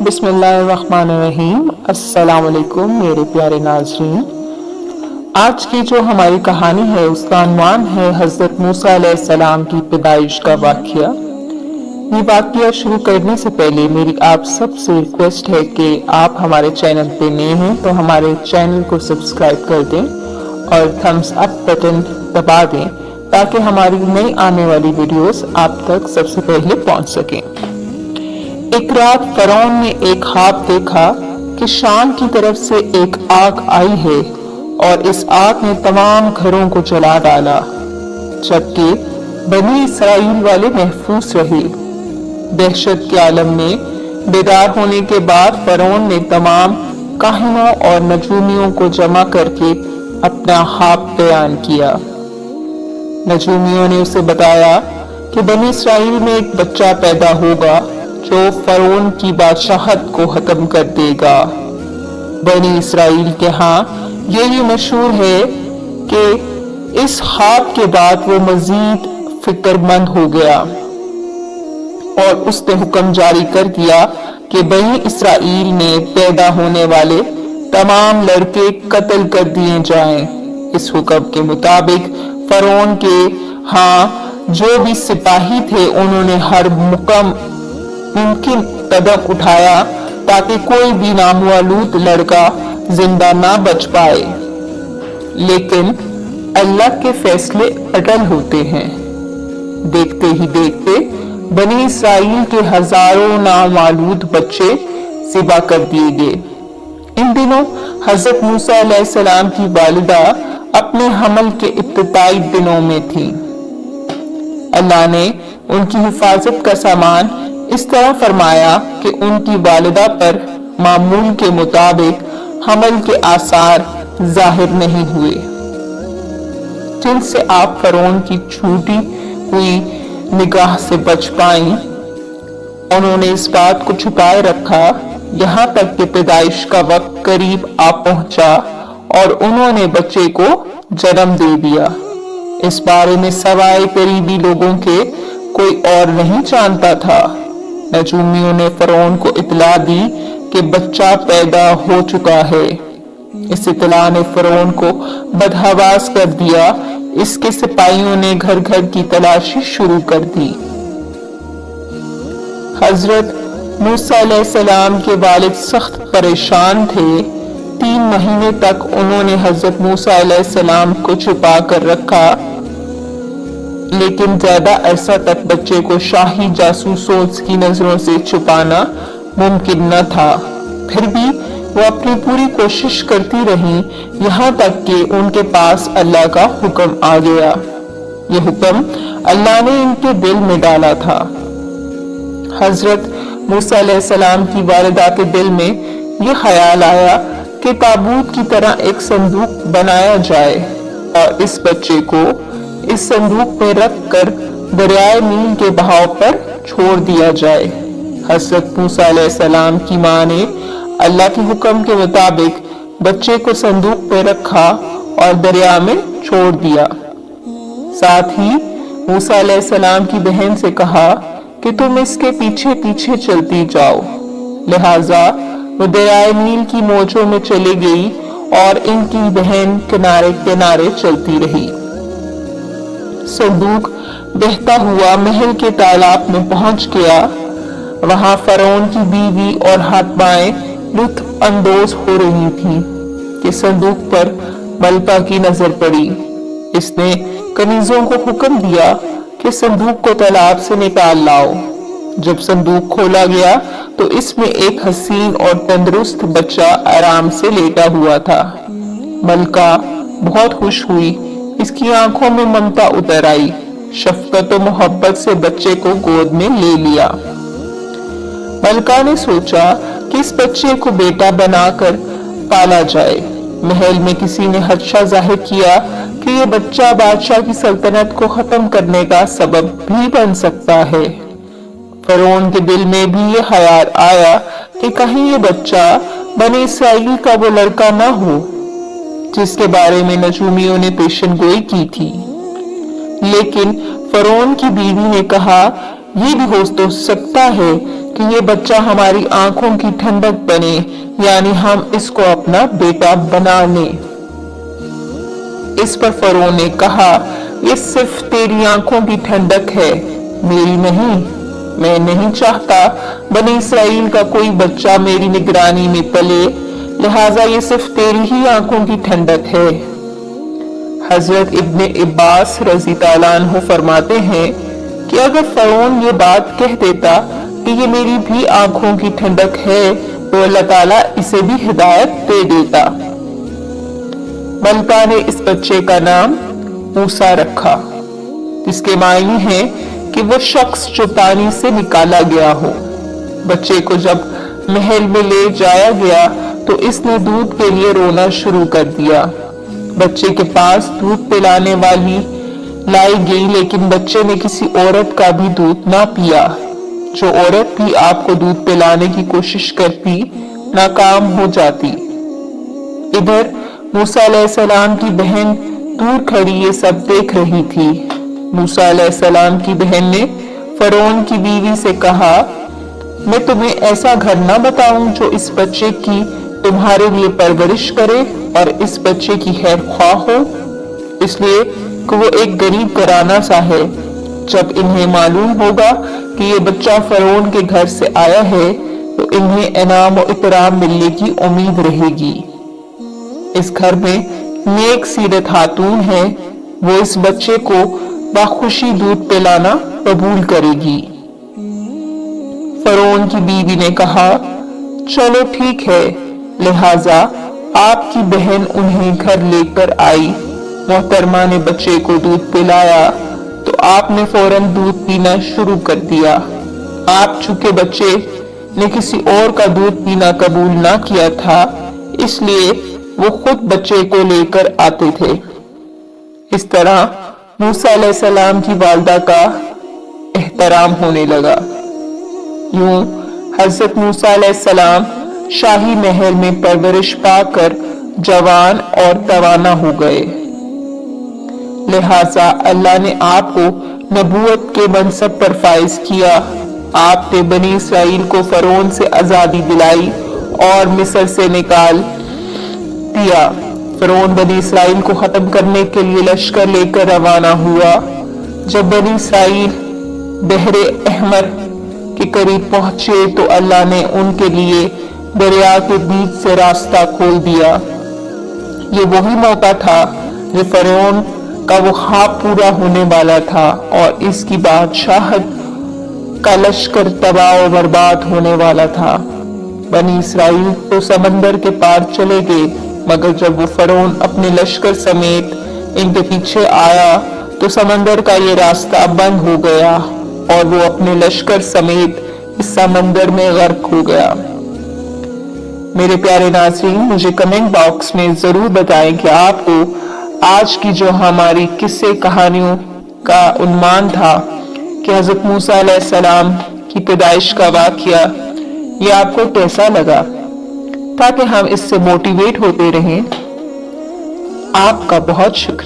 बिस्मिल्लाहिर्रहमानिर्रहीम। अस्सलाम वालेकुम मेरे प्यारे नाज़रीन। आज की जो हमारी कहानी है उसका अनवान है हज़रत मूसा अलैहिस्सलाम की पैदाइश का वाक़या। ये वाक़या शुरू करने से पहले मेरी आप सबसे रिक्वेस्ट है कि आप हमारे चैनल पे नए हैं तो हमारे चैनल को सब्सक्राइब कर दें और थम्स अप बटन दबा दें ताकि हमारी नई आने वाली वीडियोस आप तक सबसे पहले पहुंच सकें। एक रात फ़िरौन ने एक ख्वाब देखा कि शाम की तरफ से एक आग आई है और इस आग ने तमाम घरों को जला डाला, जबकि बनी इसराइल वाले महफूज रहे। दहशत के आलम में बेदार होने के बाद फ़िरौन ने तमाम काहिनों और नजूमियों को जमा करके अपना ख्वाब बयान किया। नजूमियों ने उसे बताया कि बनी इसराइल में एक बच्चा पैदा होगा जो फ़िरौन की बादशाहत को खत्म कर देगा। बनी इसराइल के यहाँ ये भी मशहूर है कि इस ख्वाब के बाद वो मजीद फिक्रमंद हो गया और उसने हुक्म जारी कर दिया कि बनी इसराइल में पैदा होने वाले तमाम लड़के कत्ल कर दिए जाएं। इस हुक्म के मुताबिक फ़िरौन के यहाँ जो भी सिपाही थे उन्होंने हर मुमकिन कदम उठाया ताकि कोई भी नामालूद लड़का जिंदा ना बच पाए, लेकिन अल्लाह के फैसले अटल होते हैं। देखते ही देखते बनी इसराइल के हजारों नामालूद बच्चे ज़िबा कर दिए गए। इन दिनों हजरत मूसा अलैहिस्सलाम की वालिदा अपने हमल के इब्तिदाई दिनों में थी। अल्लाह ने उनकी हिफाजत का सामान इस तरह फरमाया कि उनकी वालिदा पर मामूल के मुताबिक हमल के आसार जाहिर नहीं हुए, जिनसे आप फ़िरौन की छूटी हुई निगाह से बच पाई। उन्होंने इस बात को छुपाए रखा यहाँ तक कि पैदाइश का वक्त करीब आ पहुंचा और उन्होंने बच्चे को जन्म दे दिया। इस बारे में सवाए करीबी लोगों के कोई और नहीं जानता था। नजूमियों ने फ़िरौन को इत्तला दी कि बच्चा पैदा हो चुका है। इस इत्तला ने फ़िरौन को बदहवास कर दिया। इसके सिपाहियों ने घर घर की तलाशी शुरू कर दी। हजरत मूसा अलैहिस्सलाम के वालिद सख्त परेशान थे। 3 महीने तक उन्होंने हजरत मूसा अलैहिस्सलाम को छुपा कर रखा, लेकिन ज्यादा अरसा तक बच्चे को शाही जासूसों की नजरों से छुपाना मुमकिन न था। फिर भी वो अपनी पूरी कोशिश करती रही, यहाँ तक कि उनके पास अल्लाह का हुक्म आ गया। ये हुक्म अल्लाह ने इनके दिल में डाला था। हजरत मूसा अलैहिस्सलाम की वालिदा के दिल में ये ख्याल आया कि ताबूत की तरह एक संदूक बनाया जाए और इस बच्चे को इस संदूक में रख कर दरियाए नील के बहाव पर छोड़ दिया जाए। हजरत मूसा अलैहिस्सलाम की मां ने अल्लाह के हुक्म के मुताबिक बच्चे को संदूक में रखा और दरिया में छोड़ दिया। साथ ही मूसा अलैहिस्सलाम की बहन से कहा कि तुम इसके पीछे पीछे चलती जाओ। लिहाजा वो दरियाए नील की मौजों में चली गई और इनकी बहन किनारे किनारे चलती रही। संदूक बहता हुआ महल के तालाब में पहुंच गया। वहां फ़िरौन की बीवी और हातमाएं लुत्फ अंदोज हो रही थीं कि संदूक पर मलका की नजर पड़ी। इसने कनीजों को हुक्म दिया कि संदूक को तालाब से निकाल लाओ। जब संदूक खोला गया तो इसमें एक हसीन और तंदुरुस्त बच्चा आराम से लेटा हुआ था। मलका बहुत खुश हुई। इसकी आंखों में ममता उतर आई। शफकत और मोहब्बत से बच्चे को गोद में ले लिया। मलका ने सोचा कि इस बच्चे को बेटा बनाकर पाला जाए। महल में किसी ने हर्षा जाहिर किया कि ये बच्चा बादशाह की सल्तनत को खत्म करने का सबब भी बन सकता है। फ़िरौन के दिल में भी ये ख्याल आया कि कहीं ये बच्चा बनी इसराइल का वो लड़का न हो जिसके बारे में नजूमियों ने पेशन गोई की थी। लेकिन फ़िरौन की बीवी ने कहा, ये भी हो तो सकता है कि ये बच्चा हमारी आंखों की ठंडक बने, यानी हम इसको अपना बेटा बना लें। इस पर फरोन ने कहा, ये सिर्फ तेरी आंखों की ठंडक है, मेरी नहीं। मैं नहीं चाहता बनी इसराइल का कोई बच्चा मेरी निगरानी में पले, लिहाजा ये सिर्फ तेरी ही आंखों की ठंडक है। हजरत इब्ने अब्बास रज़ी ताला अन्हु फरमाते हैं कि अगर फरोन ये बात कह देता कि ये मेरी भी आंखों की ठंडक है, तो अल्लाह ताला इसे भी हिदायत दे देता। मलका ने इस बच्चे का नाम मूसा रखा, जिसके मायने हैं कि वो शख्स जो पानी से निकाला गया हो। बच्चे को जब महल में ले जाया गया तो इसने दूध के लिए रोना शुरू कर दिया। बच्चे के पास दूध पिलाने वाली लाई गई, लेकिन बच्चे ने किसी औरत का भी दूध ना पिया। जो औरत भी आपको दूध पिलाने की कोशिश करती, नाकाम हो जाती। इधर मूसा अलैहिस्सलाम की बहन दूर खड़ी ये सब देख रही थी। मूसा अलैहिस्सलाम की बहन ने फरोन की बीवी से कहा, मैं तुम्हें ऐसा घर न बताऊं जो इस बच्चे की तुम्हारे लिए परवरिश करे और इस बच्चे की खैर ख्वाह हो, इसलिए कि वो एक गरीब घराना सा है। जब इन्हें मालूम होगा कि ये बच्चा फरोन के घर से आया है, तो इन्हें इनाम और इकराम मिलने की उम्मीद रहेगी। इस घर में नेक सीरत खातून है, वो इस बच्चे को बाखुशी दूध पिलाना कबूल करेगी। फरोन की बीवी ने कहा, चलो ठीक है। लिहाजा आपकी बहन उन्हें घर लेकर आई। मोहतरमा ने बच्चे को दूध पिलाया तो आपने फौरन दूध पीना शुरू कर दिया। आप चूंकि बच्चे ने किसी और का दूध पीना कबूल ना किया था, इसलिए वो खुद बच्चे को लेकर आते थे। इस तरह मूसा अलैहिस्सलाम की वालिदा का एहतराम होने लगा। यूं हजरत मूसा अलैहिस्सलाम शाही महल में परवरिश पाकर जवान और तवाना हो गए। लिहाजा अल्लाह ने आपको नबूवत के मनसब पर फाइज किया। आपने बनी इसराइल को फरोन से आजादी दिलाई और मिस्र से निकाल दिया। फरोन बनी इसराइल को खत्म करने के लिए लश्कर लेकर रवाना हुआ। जब बनी इसराइल बहरे अहमर के करीब पहुंचे तो अल्लाह ने उनके लिए दरिया के बीच से रास्ता खोल दिया। ये वही मौका था जो फरोन का वो ख्वाब पूरा होने वाला था और इसकी बादशाहत का लश्कर तबाह और बर्बाद होने वाला था। बनी इसराइल तो समंदर के पार चले गए, मगर जब वो फरोन अपने लश्कर समेत इनके पीछे आया तो समंदर का ये रास्ता बंद हो गया और वो अपने लश्कर समेत इस समंदर में गर्क हो गया। मेरे प्यारे नाज़रीन, मुझे कमेंट बॉक्स में जरूर बताएं कि आपको आज की जो हमारी किस्से कहानियों का उन्माद था कि हजरत मूसा अलैहिस्सलाम की पैदाइश का वाकया, ये आपको कैसा लगा, ताकि हम इससे मोटिवेट होते रहें। आपका बहुत शुक्रिया।